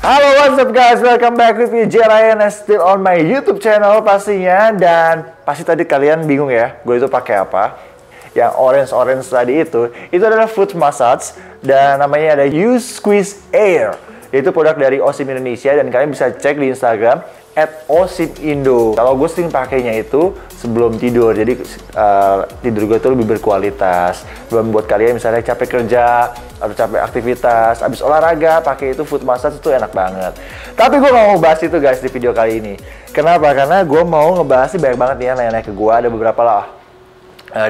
Halo, what's up guys? Welcome back with me, J. Ryan, and still on my YouTube channel pastinya. Dan pasti tadi kalian bingung ya, gue itu pakai apa? Yang orange tadi itu adalah foot massage dan namanya ada Use Squeeze Air. Itu produk dari Osim Indonesia dan kalian bisa cek di Instagram @osimindo. Kalau gue sering pakainya itu sebelum tidur, jadi tidur gue tuh lebih berkualitas. Buat kalian misalnya capek kerja atau capek aktivitas, abis olahraga pakai itu foot massage itu enak banget. Tapi gue gak mau bahas itu guys di video kali ini. Kenapa? Karena gue mau ngebahas sih banyak banget nih ya nanya-nanya ke gue. Ada beberapa lah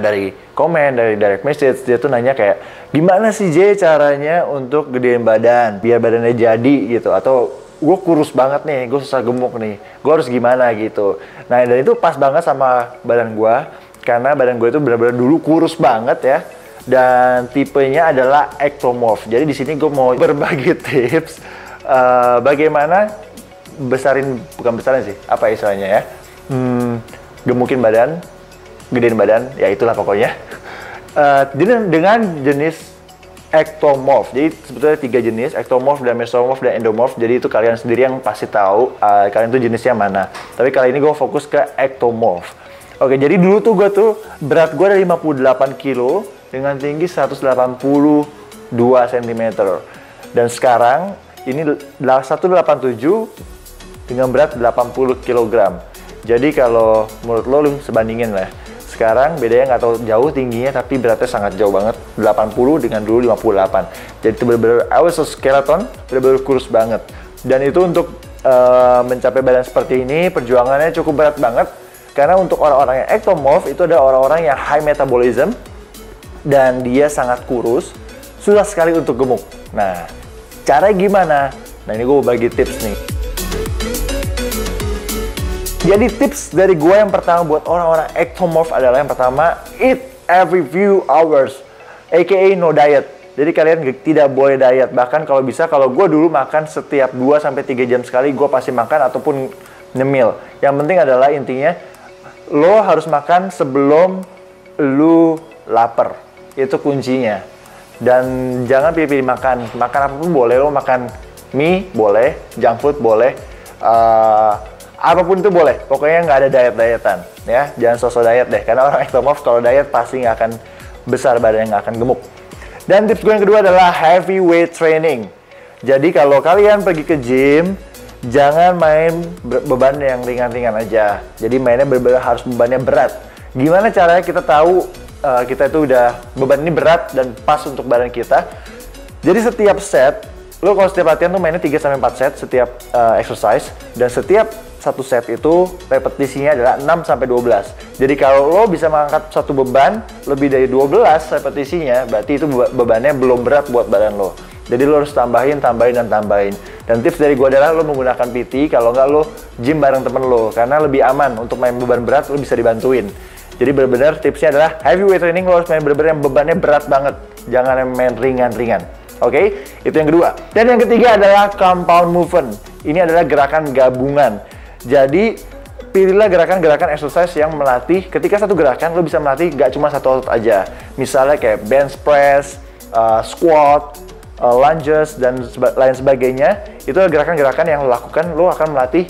dari komen, dari direct message, dia tuh nanya kayak gimana sih J caranya untuk gedein badan biar badannya jadi gitu, atau gue kurus banget nih, gue susah gemuk nih, gue harus gimana gitu. Nah dan itu pas banget sama badan gue, karena badan gue itu benar-benar dulu kurus banget ya, dan tipenya adalah ectomorph. Jadi di sini gue mau berbagi tips bagaimana bukan besarin sih, apa istilahnya ya, gemukin badan, gedein badan, ya itulah pokoknya. Dengan jenis ectomorph. Jadi sebetulnya 3 jenis, ectomorph dan mesomorph dan endomorph. Jadi itu kalian sendiri yang pasti tahu kalian tuh jenisnya mana. Tapi kali ini gue fokus ke ectomorph. Oke, jadi dulu tuh gue tuh berat gue ada 58 kilo dengan tinggi 182 cm. Dan sekarang ini 187 dengan berat 80 kg. Jadi kalau menurut lo sebandingin lah. Sekarang bedanya nggak tahu jauh tingginya, tapi beratnya sangat jauh banget. 80 dengan dulu 58. Jadi itu bener-bener skeleton, bener-bener kurus banget. Dan itu untuk mencapai badan seperti ini, perjuangannya cukup berat banget. Karena untuk orang-orang yang ectomorph, itu ada orang-orang yang high metabolism, dan dia sangat kurus, susah sekali untuk gemuk. Nah, caranya gimana? Nah ini gue bagi tips nih. Jadi tips dari gue yang pertama buat orang-orang ectomorph adalah yang pertama, eat every few hours, aka no diet. Jadi kalian tidak boleh diet. Bahkan kalau bisa, kalau gue dulu makan setiap 2-3 jam sekali, gue pasti makan ataupun nyemil. Yang penting adalah intinya, lo harus makan sebelum lo lapar. Itu kuncinya. Dan jangan pilih-pilih makan. Makan apapun boleh, lo makan mie boleh, junk food boleh, apapun itu boleh, pokoknya nggak ada diet-dietan ya, jangan sosok diet deh, karena orang ectomorph kalau diet pasti nggak akan besar badannya, nggak akan gemuk. Dan tips gue yang kedua adalah heavy weight training. Jadi kalau kalian pergi ke gym, jangan main beban yang ringan-ringan aja, jadi mainnya benar-benar harus bebannya berat. Gimana caranya kita tahu kita itu udah beban ini berat dan pas untuk badan kita? Jadi setiap set, lo kalau setiap latihan tuh mainnya 3-4 set setiap exercise, dan setiap satu set itu repetisinya adalah 6-12. Jadi kalau lo bisa mengangkat satu beban lebih dari 12 repetisinya, berarti itu bebannya belum berat buat badan lo. Jadi lo harus tambahin. Dan tips dari gue adalah lo menggunakan PT, kalau nggak lo gym bareng temen lo, karena lebih aman untuk main beban berat, lo bisa dibantuin. Jadi benar-benar tipsnya adalah heavy weight training, lo harus main bener-bener yang bebannya berat banget, jangan main ringan-ringan. Oke, itu yang kedua. Dan yang ketiga adalah compound movement. Ini adalah gerakan gabungan. Jadi pilihlah gerakan-gerakan exercise yang melatih, ketika satu gerakan lo bisa melatih gak cuma satu otot aja. Misalnya kayak bench press, squat, lunges, dan lain sebagainya. Itu gerakan-gerakan yang lo lakukan, lo akan melatih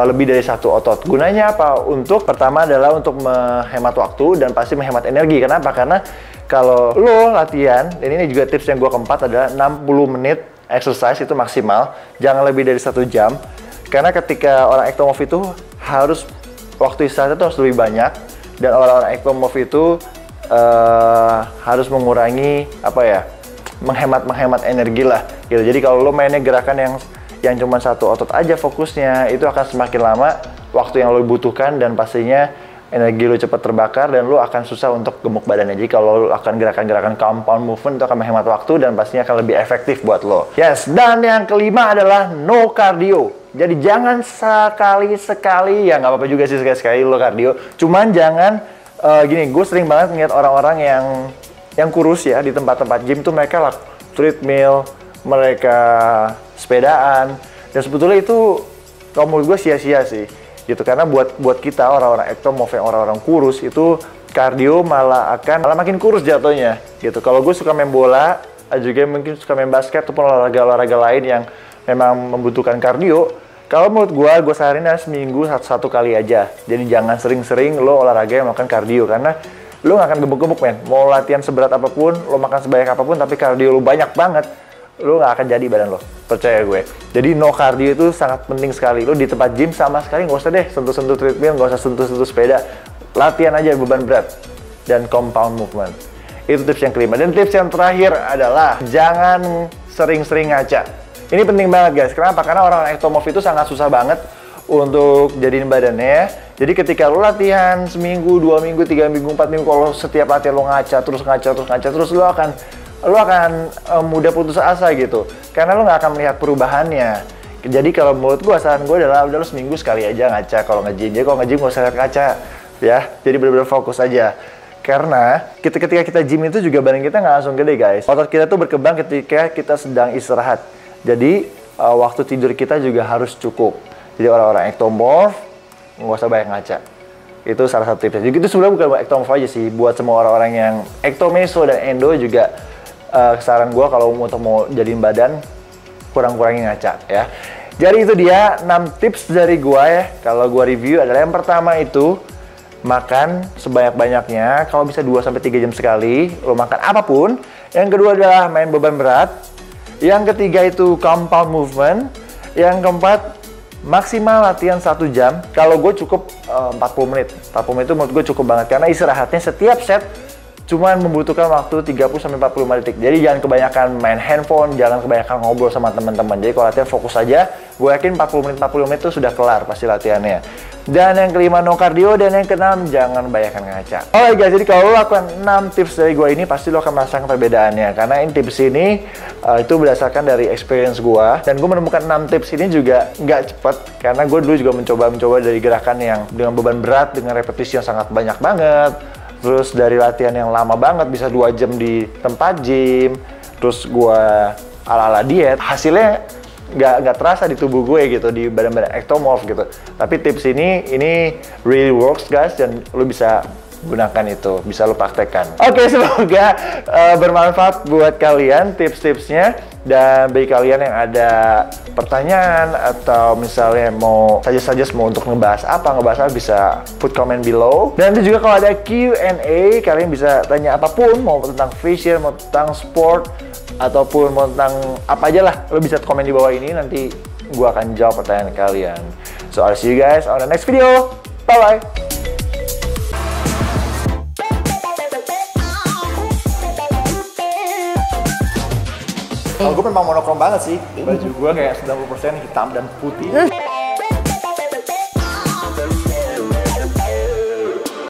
lebih dari satu otot. Gunanya apa? Pertama adalah untuk menghemat waktu dan pasti menghemat energi. Kenapa? Karena kalau lo latihan, dan ini juga tips yang gue keempat adalah 60 menit exercise itu maksimal, jangan lebih dari 1 jam. Karena ketika orang ectomorph itu harus waktu istirahatnya itu harus lebih banyak, dan orang-orang ectomorph itu harus mengurangi menghemat energi lah gitu. Jadi kalau lo mainnya gerakan yang cuma satu otot aja fokusnya, itu akan semakin lama waktu yang lo butuhkan, dan pastinya energi lo cepat terbakar dan lo akan susah untuk gemuk badannya. Jadi kalau lo akan gerakan-gerakan compound movement, itu akan menghemat waktu dan pastinya akan lebih efektif buat lo. Yes, dan yang kelima adalah no cardio. Jadi jangan sekali-sekali, ya nggak apa-apa juga sih sekali-sekali lo cardio. Cuman jangan gini, gue sering banget ngeliat orang-orang yang kurus ya di tempat-tempat gym tuh, mereka treadmill, mereka sepedaan, dan sebetulnya itu kalau menurut gue sia-sia sih gitu. Karena buat kita orang-orang ectomorph, yang orang-orang kurus, itu kardio malah makin kurus jatuhnya gitu. Kalau gue suka main bola, juga mungkin suka main basket ataupun olahraga lain yang memang membutuhkan kardio, kalau menurut gue saranin seminggu satu kali aja. Jadi jangan sering-sering lo olahraga yang makan kardio, karena lo nggak akan gemuk-gemuk men. Mau latihan seberat apapun, lo makan sebanyak apapun, tapi kardio lo banyak banget, lo nggak akan jadi badan lo. Percaya gue. Jadi no cardio itu sangat penting sekali. Lo di tempat gym sama sekali nggak usah deh sentuh-sentuh treadmill, nggak usah sentuh-sentuh sepeda. Latihan aja beban berat dan compound movement. Itu tips yang kelima. Dan tips yang terakhir adalah jangan sering-sering ngaca. Ini penting banget guys. Kenapa? Karena orang ectomorph itu sangat susah banget untuk jadiin badannya. Jadi ketika lo latihan seminggu, 2 minggu, 3 minggu, 4 minggu, kalau setiap latihan lo ngaca terus, lo akan mudah putus asa gitu. Karena lo nggak akan melihat perubahannya. Jadi kalau menurut gue, saran gue adalah udah lo seminggu sekali aja ngaca kalau nge-gym. Jadi kalau nge-gym nggak usah lihat kaca, ya. Jadi benar-benar fokus aja. Karena ketika kita gym itu juga badan kita nggak langsung gede guys. Otot kita tuh berkembang ketika kita sedang istirahat. Jadi waktu tidur kita juga harus cukup. Jadi orang-orang ectomorph nggak usah banyak ngaca. Itu salah satu tipsnya. Jadi itu sebenarnya bukan buat ectomorph aja sih. Buat semua orang-orang yang ectomeso dan endo juga saran gue kalau untuk mau jadiin badan kurang-kurangin ngaca ya. Jadi itu dia 6 tips dari gue ya. Kalau gue review adalah yang pertama itu makan sebanyak-banyaknya, kalau bisa 2-3 jam sekali, lo makan apapun. Yang kedua adalah main beban berat. Yang ketiga itu compound movement. Yang keempat, maksimal latihan 1 jam. Kalau gue cukup 40 menit. 40 menit itu menurut gue cukup banget, karena istirahatnya setiap set cuman membutuhkan waktu 30-45 detik. Jadi jangan kebanyakan main handphone, jangan kebanyakan ngobrol sama teman-teman. Jadi kalau latihan fokus aja, gue yakin 40 menit itu sudah kelar pasti latihannya. Dan yang kelima no cardio, dan yang keenam jangan banyakan ngaca. Oke guys, jadi kalau lo lakukan 6 tips dari gue ini, pasti lo akan merasakan perbedaannya. Karena ini tips ini itu berdasarkan dari experience gue, dan gue menemukan 6 tips ini juga nggak cepet. Karena gue dulu juga mencoba dari gerakan yang dengan beban berat, dengan repetisi yang sangat banyak banget. Terus dari latihan yang lama banget, bisa 2 jam di tempat gym. Terus gue ala-ala diet, hasilnya nggak terasa di tubuh gue gitu, di badan-badan ectomorph gitu. Tapi tips ini really works guys, dan lo bisa gunakan itu, bisa lo praktekkan. Oke, semoga bermanfaat buat kalian tips-tipsnya. Dan bagi kalian yang ada pertanyaan atau misalnya mau suggest mau untuk ngebahas apa bisa put comment below. Dan nanti juga kalau ada Q&A, kalian bisa tanya apapun, mau tentang fashion, mau tentang sport, ataupun mau tentang apa aja lah, lo bisa komen di bawah ini, nanti gua akan jawab pertanyaan kalian. So I'll see you guys on the next video. Bye bye. Kalau gue memang monokrom banget sih, baju gue kayak 90% hitam dan putih.